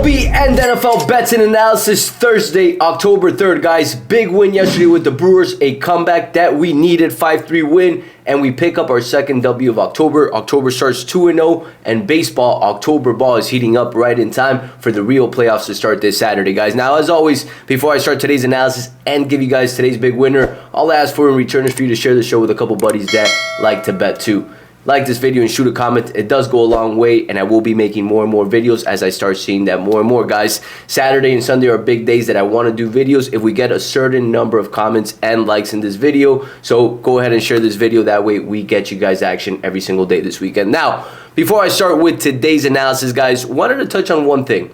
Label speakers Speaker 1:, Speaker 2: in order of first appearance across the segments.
Speaker 1: MLB and NFL bets and analysis Thursday, October 3rd, guys. Big win yesterday with the Brewers, a comeback that we needed, 5-3 win, and we pick up our second W of October. October starts 2-0, and baseball, October ball is heating up right in time for the real playoffs to start this Saturday, guys. Now, as always, before I start today's analysis and give you guys today's big winner, all I ask for in return is for you to share the show with a couple buddies that like to bet too. Like this video and shoot a comment. It does go a long way, and I will be making more and more videos as I start seeing that more and more, guys. Saturday and Sunday are big days that I want to do videos if we get a certain number of comments and likes in this video. So go ahead and share this video. That way we get you guys action every single day this weekend. Now, before I start with today's analysis, guys, wanted to touch on one thing.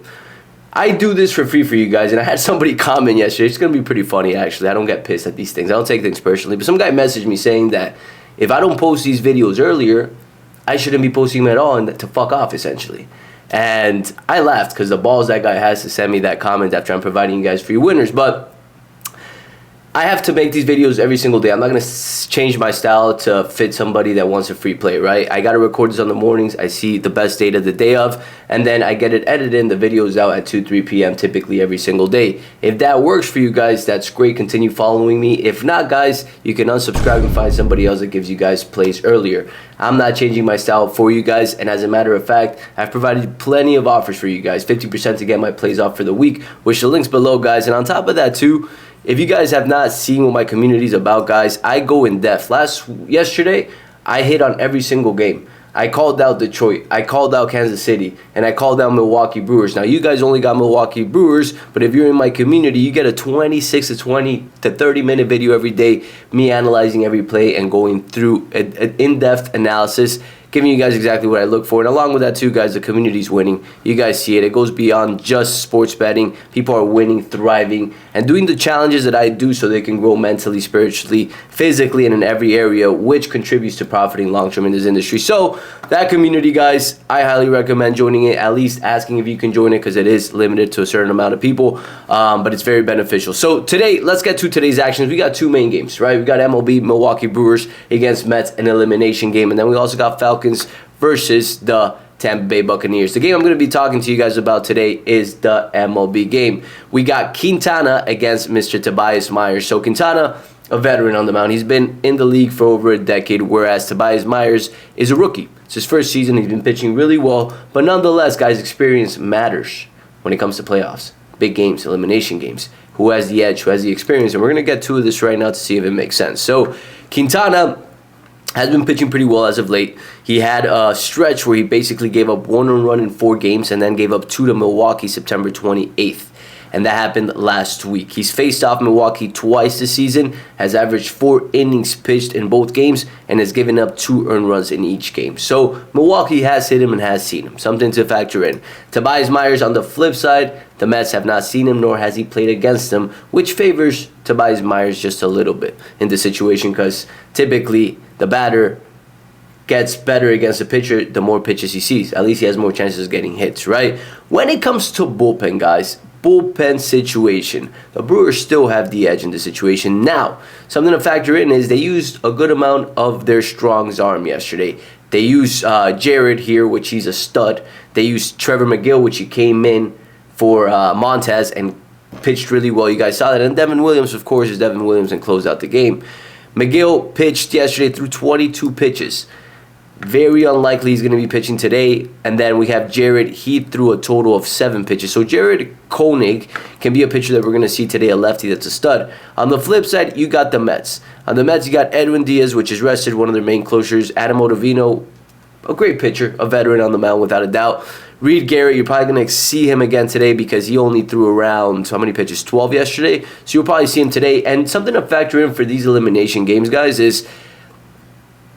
Speaker 1: I do this for free for you guys, and I had somebody comment yesterday. It's going to be pretty funny, actually. I don't get pissed at these things. I don't take things personally. But some guy messaged me saying that if I don't post these videos earlier, I shouldn't be posting them at all and to fuck off, essentially. And I laughed because the balls that guy has to send me that comment after I'm providing you guys free winners. But I have to make these videos every single day. I'm not going to change my style to fit somebody that wants a free play, right? I got to record this on the mornings. I see the best data the day of, and then I get it edited and the videos out at 2, 3 p.m. typically every single day. If that works for you guys, that's great. Continue following me. If not, guys, you can unsubscribe and find somebody else that gives you guys plays earlier. I'm not changing my style for you guys, and as a matter of fact, I've provided plenty of offers for you guys. 50% to get my plays off for the week, which the link's below, guys. And on top of that, too, if you guys have not seen what my community is about, guys, I go in depth. Yesterday, I hit on every single game. I called out Detroit, I called out Kansas City, and I called out Milwaukee Brewers. Now, you guys only got Milwaukee Brewers, but if you're in my community, you get a 26 to 20 to 30-minute video every day, me analyzing every play and going through an in-depth analysis, giving you guys exactly what I look for. And along with that too, guys, the community's winning. You guys see it. It goes beyond just sports betting. People are winning, thriving, and doing the challenges that I do so they can grow mentally, spiritually, physically, and in every area, which contributes to profiting long-term in this industry. So that community, guys, I highly recommend joining it, at least asking if you can join it, because it is limited to a certain amount of people, but it's very beneficial. So today, let's get to today's actions. We got two main games, right? We got MLB, Milwaukee Brewers against Mets, an elimination game, and then we also got Falcons versus the Tampa Bay Buccaneers. The game I'm going to be talking to you guys about today is the MLB game. We got Quintana against Mr. Tobias Myers. So Quintana, a veteran on the mound. He's been in the league for over a decade, whereas Tobias Myers is a rookie. It's his first season. He's been pitching really well, but nonetheless, guys, experience matters when it comes to playoffs, big games, elimination games. Who has the edge? Who has the experience? And we're going to get to this right now to see if it makes sense. So Quintana has been pitching pretty well as of late. He had a stretch where he basically gave up 1 earned run in 4 games and then gave up 2 to Milwaukee September 28th. And that happened last week. He's faced off Milwaukee twice this season, has averaged 4 innings pitched in both games, and has given up 2 earned runs in each game. So Milwaukee has hit him and has seen him. Something to factor in. Tobias Myers, on the flip side, the Mets have not seen him, nor has he played against them, which favors Tobias Myers just a little bit in this situation, because typically the batter gets better against the pitcher the more pitches he sees. At least he has more chances of getting hits, right? When it comes to bullpen, guys, bullpen situation, the Brewers still have the edge in the situation. Now, something to factor in is they used a good amount of their Strong's arm yesterday. They used Jared here, which he's a stud. They used Trevor McGill, which he came in for Montez and pitched really well. You guys saw that. And Devin Williams, of course, is Devin Williams and closed out the game. McGill pitched yesterday through 22 pitches. Very unlikely he's going to be pitching today. And then we have Jared. He threw a total of 7 pitches. So Jared Koenig can be a pitcher that we're going to see today, a lefty that's a stud. On the flip side, you got the Mets. On the Mets, you got Edwin Diaz, which is rested, one of their main closers. Adam Ottavino, a great pitcher, a veteran on the mound without a doubt. Reed Garrett, you're probably going to see him again today because he only threw around, how many pitches? 12 yesterday. So you'll probably see him today. And something to factor in for these elimination games, guys, is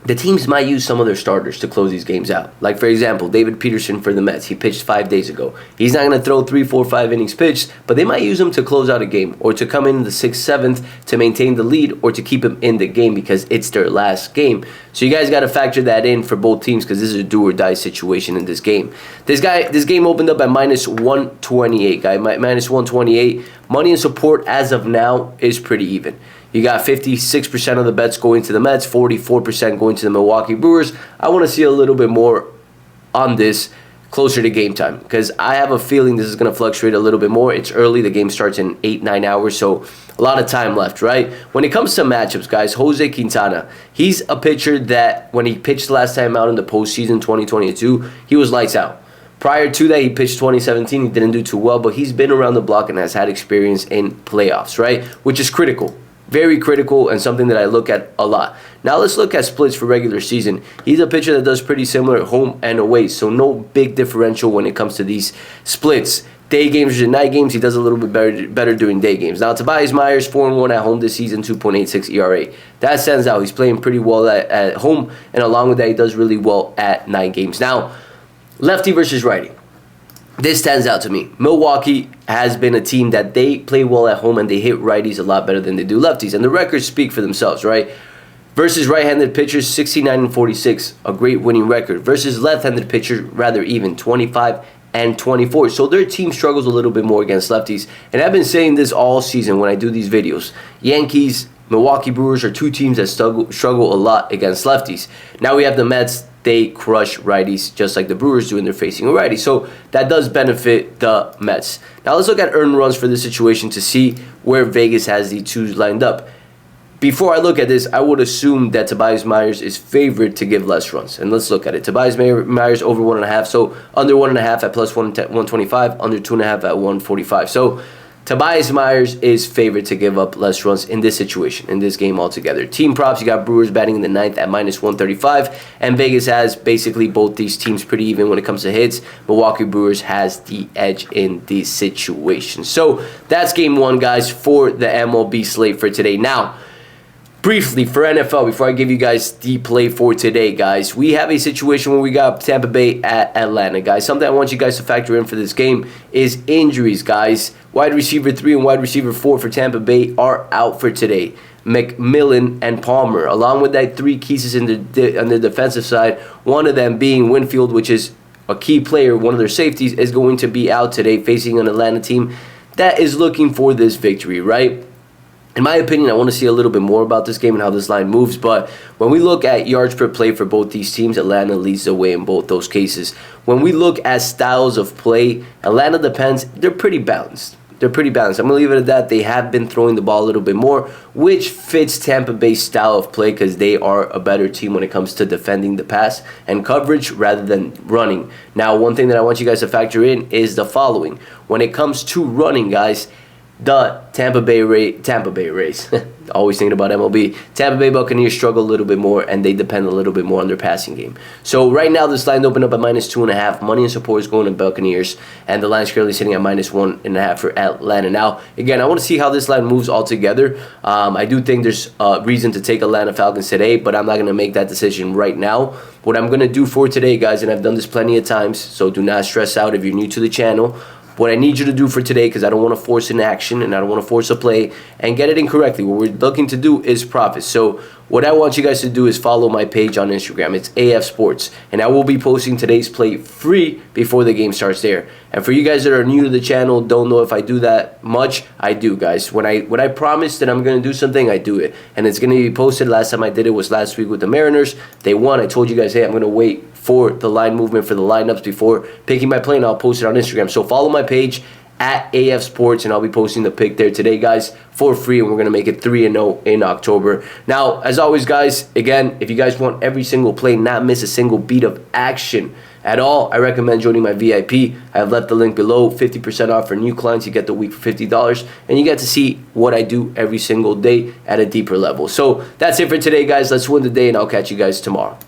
Speaker 1: the teams might use some of their starters to close these games out. Like, for example, David Peterson for the Mets. He pitched 5 days ago. He's not going to throw 3, 4, 5 innings pitched, but they might use him to close out a game or to come in the 6th, 7th to maintain the lead or to keep him in the game because it's their last game. So you guys got to factor that in for both teams because this is a do-or-die situation in this game. This game opened up at minus 128, guy. Minus 128. Money and support as of now is pretty even. You got 56% of the bets going to the Mets, 44% going to the Milwaukee Brewers. I want to see a little bit more on this closer to game time, because I have a feeling this is going to fluctuate a little bit more. It's early. The game starts in 8-9 hours, so a lot of time left, right? When it comes to matchups, guys, Jose Quintana, he's a pitcher that when he pitched last time out in the postseason 2022, he was lights out. Prior to that, he pitched 2017. He didn't do too well, but he's been around the block and has had experience in playoffs, right? Which is critical. Very critical and something that I look at a lot. Now let's look at splits for regular season. He's a pitcher that does pretty similar at home and away, so no big differential when it comes to these splits. Day games versus night games, he does a little bit better during day games. Now, Tobias Myers, 4-1 at home this season, 2.86 ERA. That stands out. He's playing pretty well at home, and along with that, he does really well at night games. Now, lefty versus righty. This stands out to me. Milwaukee has been a team that they play well at home and they hit righties a lot better than they do lefties. And the records speak for themselves, right? Versus right-handed pitchers, 69-46, a great winning record. Versus left-handed pitchers, rather even, 25-24. So their team struggles a little bit more against lefties. And I've been saying this all season when I do these videos. Yankees, Milwaukee Brewers are two teams that struggle a lot against lefties. Now we have the Mets. They crush righties just like the Brewers do when they're facing a righty. So that does benefit the Mets. Now let's look at earned runs for this situation to see where Vegas has the twos lined up. Before I look at this, I would assume that Tobias Myers is favored to give less runs. And let's look at it. Tobias Myers over 1.5. So under 1.5 at plus 125, under 2.5 at 145. So Tobias Myers is favored to give up less runs in this situation, in this game altogether. Team props, you got Brewers batting in the ninth at minus 135, and Vegas has basically both these teams pretty even when it comes to hits. Milwaukee Brewers has the edge in this situation. So that's game one, guys, for the MLB slate for today. Now, briefly, for NFL, before I give you guys the play for today, guys, we have a situation where we got Tampa Bay at Atlanta, guys. Something I want you guys to factor in for this game is injuries, guys. Wide receiver 3 and wide receiver 4 for Tampa Bay are out for today. McMillan and Palmer, along with that 3 pieces on the defensive side, one of them being Winfield, which is a key player, one of their safeties, is going to be out today facing an Atlanta team that is looking for this victory, right? In my opinion, I want to see a little bit more about this game and how this line moves, but when we look at yards per play for both these teams, Atlanta leads the way in both those cases. When we look at styles of play, Atlanta depends, they're pretty balanced. I'm going to leave it at that. They have been throwing the ball a little bit more, which fits Tampa Bay's style of play because they are a better team when it comes to defending the pass and coverage rather than running. Now, one thing that I want you guys to factor in is the following. When it comes to running, guys, the Tampa Bay Rays, always thinking about MLB, Tampa Bay Buccaneers struggle a little bit more, and they depend a little bit more on their passing game. So right now, this line opened up at minus 2.5. Money and support is going to Buccaneers, and the line is currently sitting at minus 1.5 for Atlanta. Now, again, I want to see how this line moves altogether. I do think there's reason to take Atlanta Falcons today, but I'm not going to make that decision right now. What I'm going to do for today, guys, and I've done this plenty of times, so do not stress out if you're new to the channel. What I need you to do for today, because I don't want to force an action and I don't want to force a play and get it incorrectly. What we're looking to do is profit. So what I want you guys to do is follow my page on Instagram. It's AF Sports. And I will be posting today's play free before the game starts there. And for you guys that are new to the channel, don't know if I do that much, I do, guys. When I promise that I'm going to do something, I do it. And it's going to be posted. Last time I did it was last week with the Mariners. They won. I told you guys, hey, I'm going to wait for the line movement for the lineups before picking my play, and I'll post it on Instagram. So follow my page at AF Sports, and I'll be posting the pick there today, guys, for free, and we're going to make it 3-0 in October. Now, as always, guys, again, if you guys want every single play, not miss a single beat of action at all, I recommend joining my VIP. I have left the link below, 50% off for new clients. You get the week for $50, and you get to see what I do every single day at a deeper level. So that's it for today, guys. Let's win the day, and I'll catch you guys tomorrow.